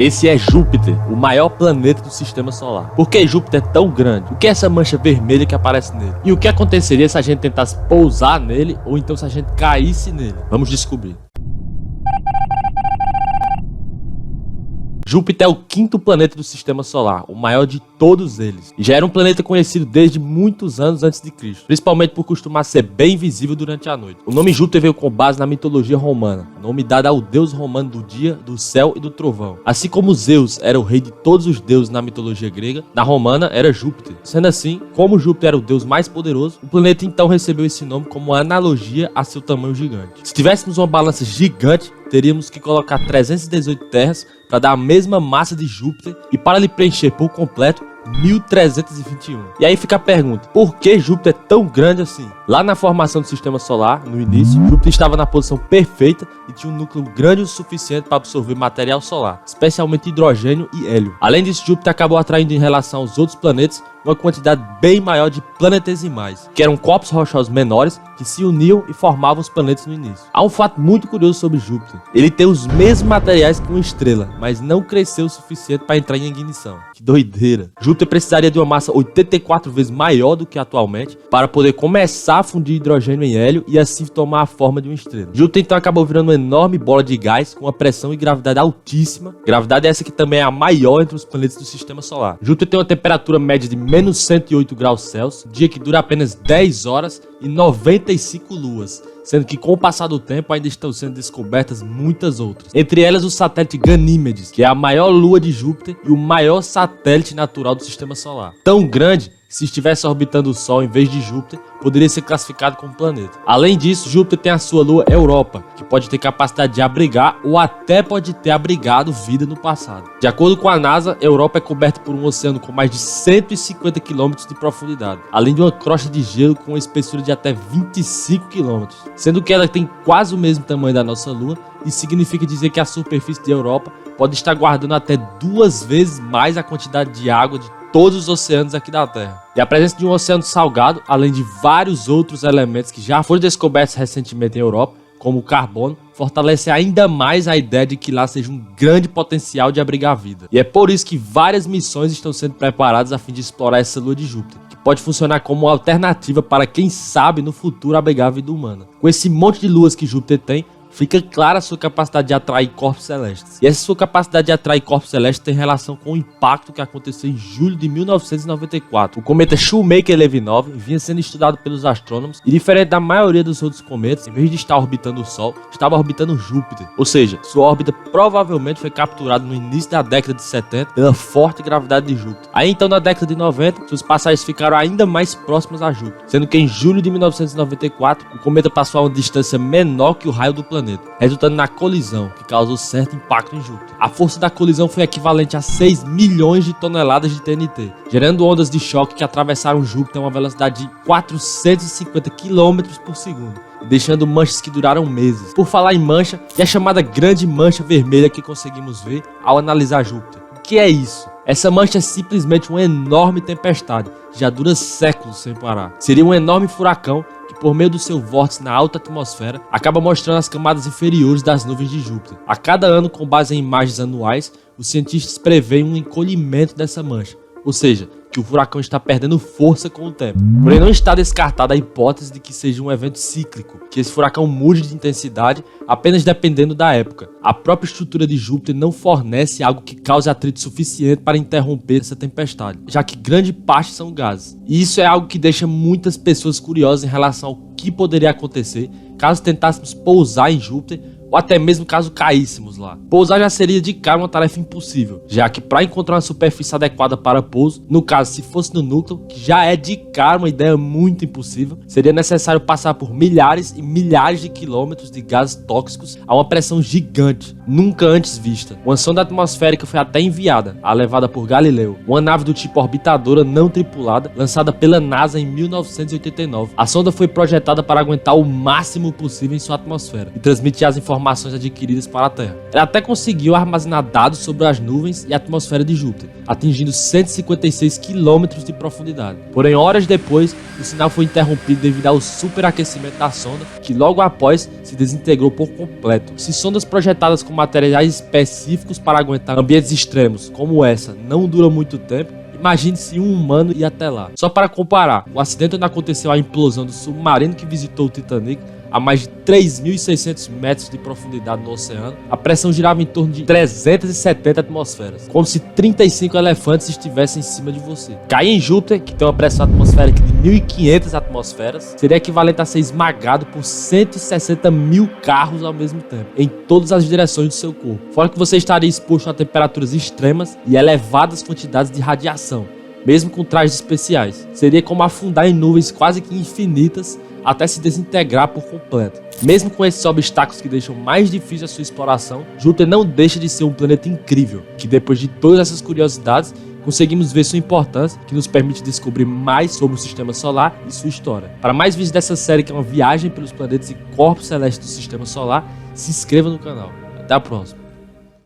Esse é Júpiter, o maior planeta do sistema solar. Por que Júpiter é tão grande? O que é essa mancha vermelha que aparece nele? E o que aconteceria se a gente tentasse pousar nele ou então se a gente caísse nele? Vamos descobrir. Júpiter é o quinto planeta do sistema solar, o maior de todos eles, e já era um planeta conhecido desde muitos anos antes de Cristo, principalmente por costumar ser bem visível durante a noite. O nome Júpiter veio com base na mitologia romana, nome dado ao deus romano do dia, do céu e do trovão. Assim como Zeus era o rei de todos os deuses na mitologia grega, na romana era Júpiter. Sendo assim, como Júpiter era o deus mais poderoso, o planeta então recebeu esse nome como uma analogia a seu tamanho gigante. Se tivéssemos uma balança gigante, teríamos que colocar 318 terras para dar a mesma massa de Júpiter e para lhe preencher por completo 1321. E aí fica a pergunta, por que Júpiter é tão grande assim? Lá na formação do sistema solar, no início, Júpiter estava na posição perfeita e tinha um núcleo grande o suficiente para absorver material solar, especialmente hidrogênio e hélio. Além disso, Júpiter acabou atraindo em relação aos outros planetas uma quantidade bem maior de planetesimais, que eram corpos rochosos menores que se uniam e formavam os planetas no início. Há um fato muito curioso sobre Júpiter. Ele tem os mesmos materiais que uma estrela, mas não cresceu o suficiente para entrar em ignição. Que doideira! Júpiter precisaria de uma massa 84 vezes maior do que atualmente para poder começar a fundir hidrogênio em hélio e assim tomar a forma de uma estrela. Júpiter então acabou virando uma enorme bola de gás com uma pressão e gravidade altíssima. Gravidade essa que também é a maior entre os planetas do sistema solar. Júpiter tem uma temperatura média de menos 108 graus Celsius, dia que dura apenas 10 horas e 95 luas, sendo que com o passar do tempo ainda estão sendo descobertas muitas outras. Entre elas o satélite Ganímedes, que é a maior lua de Júpiter e o maior satélite natural do sistema solar. Tão grande que se estivesse orbitando o Sol em vez de Júpiter, poderia ser classificado como planeta. Além disso, Júpiter tem a sua lua Europa, que pode ter capacidade de abrigar ou até pode ter abrigado vida no passado. De acordo com a NASA, Europa é coberta por um oceano com mais de 150 km de profundidade, além de uma crosta de gelo com uma espessura de até 25 km, sendo que ela tem quase o mesmo tamanho da nossa Lua. Isso significa dizer que a superfície de Europa pode estar guardando até 2 vezes mais a quantidade de água de todos os oceanos aqui da Terra. E a presença de um oceano salgado, além de vários outros elementos que já foram descobertos recentemente em Europa, como o carbono, fortalece ainda mais a ideia de que lá seja um grande potencial de abrigar vida. E é por isso que várias missões estão sendo preparadas a fim de explorar essa lua de Júpiter, que pode funcionar como uma alternativa para quem sabe no futuro abrigar a vida humana. Com esse monte de luas que Júpiter tem, fica clara a sua capacidade de atrair corpos celestes. E essa sua capacidade de atrair corpos celestes tem relação com o impacto que aconteceu em julho de 1994. O cometa Shoemaker-Levy-9 vinha sendo estudado pelos astrônomos e, diferente da maioria dos outros cometas, em vez de estar orbitando o Sol, estava orbitando Júpiter. Ou seja, sua órbita provavelmente foi capturada no início da década de 70 pela forte gravidade de Júpiter. Aí então, na década de 90, suas passagens ficaram ainda mais próximas a Júpiter, sendo que em julho de 1994, o cometa passou a uma distância menor que o raio do planeta, resultando na colisão, que causou certo impacto em Júpiter. A força da colisão foi equivalente a 6 milhões de toneladas de TNT, gerando ondas de choque que atravessaram Júpiter a uma velocidade de 450 km por segundo, deixando manchas que duraram meses. Por falar em mancha, e a chamada grande mancha vermelha que conseguimos ver ao analisar Júpiter. O que é isso? Essa mancha é simplesmente uma enorme tempestade, que já dura séculos sem parar. Seria um enorme furacão que, por meio do seu vórtice na alta atmosfera, acaba mostrando as camadas inferiores das nuvens de Júpiter. A cada ano, com base em imagens anuais, os cientistas preveem um encolhimento dessa mancha, ou seja, que o furacão está perdendo força com o tempo. Porém, não está descartada a hipótese de que seja um evento cíclico, que esse furacão mude de intensidade apenas dependendo da época. A própria estrutura de Júpiter não fornece algo que cause atrito suficiente para interromper essa tempestade, já que grande parte são gases. E isso é algo que deixa muitas pessoas curiosas em relação ao que poderia acontecer caso tentássemos pousar em Júpiter, ou até mesmo caso caíssemos lá. Pousar já seria de cara uma tarefa impossível, já que para encontrar uma superfície adequada para pouso, no caso se fosse no núcleo, que já é de cara uma ideia muito impossível, seria necessário passar por milhares e milhares de quilômetros de gases tóxicos a uma pressão gigante, nunca antes vista. Uma sonda atmosférica foi até enviada, a levada por Galileu, uma nave do tipo orbitadora não tripulada, lançada pela NASA em 1989. A sonda foi projetada para aguentar o máximo possível em sua atmosfera e transmitir as informações adquiridas para a Terra. Ela até conseguiu armazenar dados sobre as nuvens e a atmosfera de Júpiter, atingindo 156 km de profundidade. Porém, horas depois, o sinal foi interrompido devido ao superaquecimento da sonda, que logo após se desintegrou por completo. Se sondas projetadas com materiais específicos para aguentar ambientes extremos como essa não dura muito tempo, imagine se um humano ia até lá. Só para comparar, o acidente onde aconteceu a implosão do submarino que visitou o Titanic a mais de 3.600 metros de profundidade no oceano, a pressão girava em torno de 370 atmosferas, como se 35 elefantes estivessem em cima de você. Cair em Júpiter, que tem uma pressão atmosférica de 1.500 atmosferas, seria equivalente a ser esmagado por 160 mil carros ao mesmo tempo, em todas as direções do seu corpo. Fora que você estaria exposto a temperaturas extremas e elevadas quantidades de radiação, mesmo com trajes especiais. Seria como afundar em nuvens quase que infinitas até se desintegrar por completo. Mesmo com esses obstáculos que deixam mais difícil a sua exploração, Júpiter não deixa de ser um planeta incrível, que depois de todas essas curiosidades, conseguimos ver sua importância, que nos permite descobrir mais sobre o Sistema Solar e sua história. Para mais vídeos dessa série, que é uma viagem pelos planetas e corpos celestes do Sistema Solar, se inscreva no canal. Até a próxima.